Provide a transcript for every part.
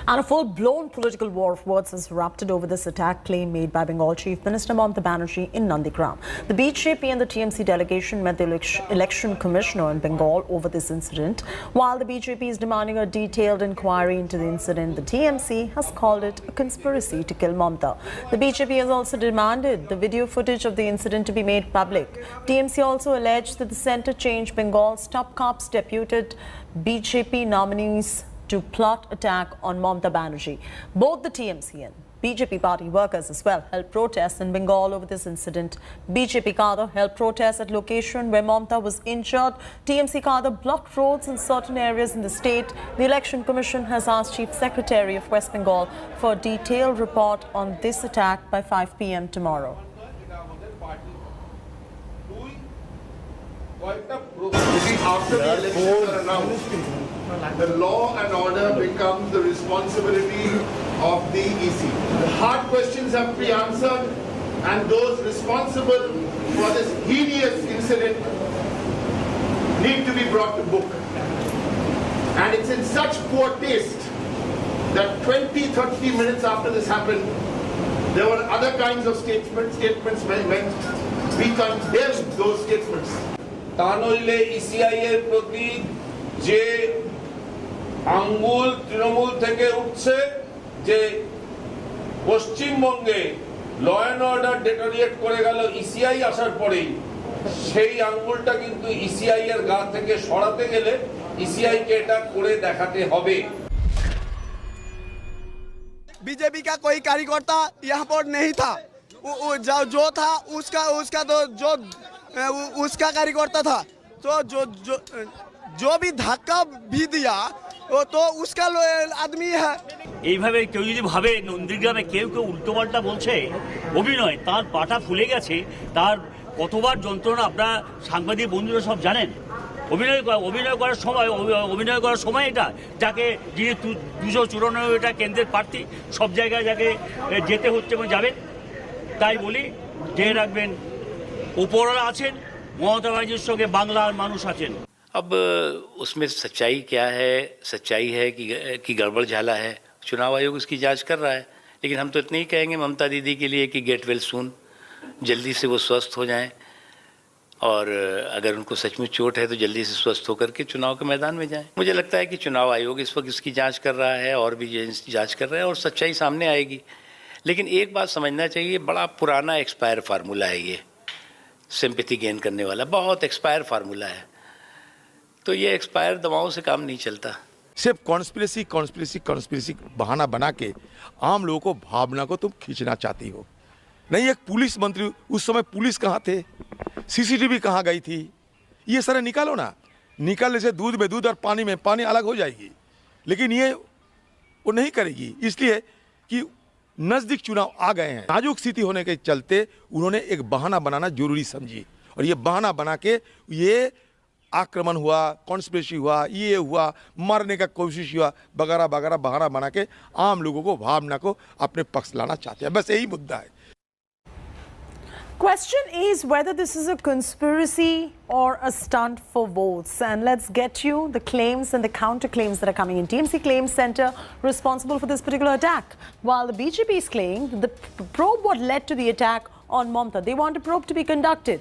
And a full-blown political war of words has erupted over this attack claim made by Bengal Chief Minister Mamata Banerjee in Nandigram. The BJP and the TMC delegation met the election commissioner in Bengal over this incident. While the BJP is demanding a detailed inquiry into the incident, the TMC has called it a conspiracy to kill Mamata. The BJP has also demanded the video footage of the incident to be made public. TMC also alleged that the centre changed Bengal's top cops deputed BJP nominees to plot attack on Mamata Banerjee. Both the TMC and BJP party workers as well held protests in Bengal over this incident. BJP cadre held protests at location where Mamata was injured. TMC cadre blocked roads in certain areas in the state. The Election Commission has asked Chief Secretary of West Bengal for a detailed report on this attack by 5 p.m. tomorrow. After the elections are announced, the law and order becomes the responsibility of the EC. The hard questions have to be answered, and those responsible for this hideous incident need to be brought to book. And it's in such poor taste that 20-30 minutes after this happened, there were other kinds of statements when we condemned those statements. তানইলে ECI এর প্রতি যে আঙ্গুল তৃণমূল থেকে উঠছে যে পশ্চিমবঙ্গে law and order deteriorate করে গেল ইসিআই আসার পরেই সেই আঙ্গুলটা কিন্তু ইসিআই এর গা থেকে সরাতে গেলে ইসিআই কে এটা করে দেখাতে হবে। बीजेपी का कोई कार्यकर्ता यहाँ पर नहीं था, जो था उसका तो जो उसका कार्यकर्ता था, तो जो भी धक्का भी दिया वो तो उसका आदमी है। এইভাবে কেউ যদি ভাবে নন্দীগ্রামে কেউ উল্টোপাল্টা বলছে অভিনয়, তার পাটা ফুলে গেছে, তার কতবার যন্ত্রণা আপনারা সাংবাদিক বন্ধুরা সব জানেন। অভিনয় করার সময় এটা যাকে যিনি 294টা কেন্দ্রের প্রার্থী সব জায়গায় যাকে যেতে হচ্ছে এবং যাবেন, তাই বলি জেনে রাখবেন উপরওয়ালা আছেন, মমতা ব্যানার্জির সঙ্গে বাংলার মানুষ আছেন। अब उसमें सच्चाई क्या है? सच्चाई है कि गड़बड़ झाला है। चुनाव आयोग उसकी जांच कर रहा है, लेकिन हम तो इतना ही कहेंगे ममता दीदी के लिए कि गेट वेल सून, जल्दी से वो स्वस्थ हो जाएं, और अगर उनको सचमुच चोट है तो जल्दी से स्वस्थ होकर के चुनाव के मैदान में जाएं। मुझे लगता है कि चुनाव आयोग इस वक्त इसकी जांच कर रहा है और भी जांच कर रहा है और सच्चाई सामने आएगी। लेकिन एक बात समझना चाहिए, बड़ा पुराना एक्सपायर फार्मूला है ये, सिंपैथी गेन करने वाला बहुत एक्सपायर फार्मूला है। तो ये एक्सपायर दवाओं से काम नहीं चलता। सिर्फ कॉन्स्पिरेसी बहाना बना के आम लोगों को भावना को तुम खींचना चाहती हो। नहीं, एक पुलिस मंत्री, उस समय पुलिस कहाँ थे, सीसीटीवी कहाँ गई थी, ये सारे निकालो ना। निकालने से दूध में दूध और पानी में पानी अलग हो जाएगी, लेकिन ये वो नहीं करेगी, इसलिए कि नजदीक चुनाव आ गए हैं। नाजुक स्थिति होने के चलते उन्होंने एक बहाना बनाना जरूरी समझी, और ये बहाना बना के ये आक्रमण हुआ, कॉन्स्पिरेसी हुआ, ये हुआ, मारने का कोशिश हुआ, वगैरह वगैरह बहाना बना के आम लोगों को भावना को अपने पक्ष लाना चाहते हैं। बस यही मुद्दा है। Question is whether this is a conspiracy or a stunt for votes. And let's get you the claims and the counterclaims that are coming in. TMC claims center responsible for this particular attack, while the BJP is claiming the probe what led to the attack on Mamata. They want a probe to be conducted.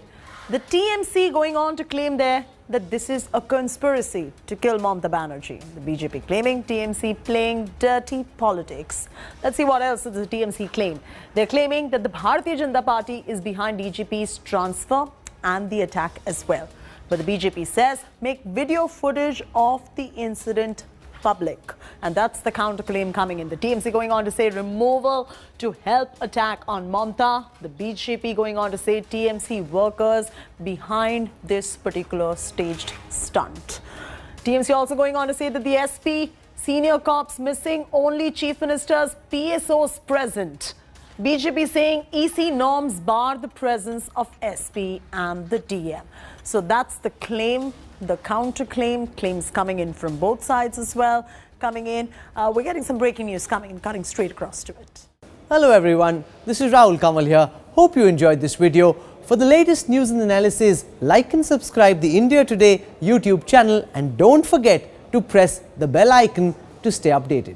The TMC going on to claim there that this is a conspiracy to kill Mamata Banerjee. The BJP claiming TMC playing dirty politics. Let's see what else does the TMC claim. They're claiming that the Bharatiya Janata Party is behind DGP's transfer and the attack as well. But the BJP says make video footage of the incident public. And that's the counterclaim coming in. The TMC going on to say removal to help attack on Mamata. The BJP going on to say TMC workers behind this particular staged stunt. TMC also going on to say that the SP, senior cops missing, only Chief Minister's PSOs present. BJP saying EC norms bar the presence of SP and the DM. So that's the claim, the counterclaim, claims coming in from both sides as well, coming in. We're getting some breaking news coming in, cutting straight across to it. Hello everyone, this is Rahul Kamal here. Hope you enjoyed this video. For the latest news and analysis, like and subscribe the India Today YouTube channel, and don't forget to press the bell icon to stay updated.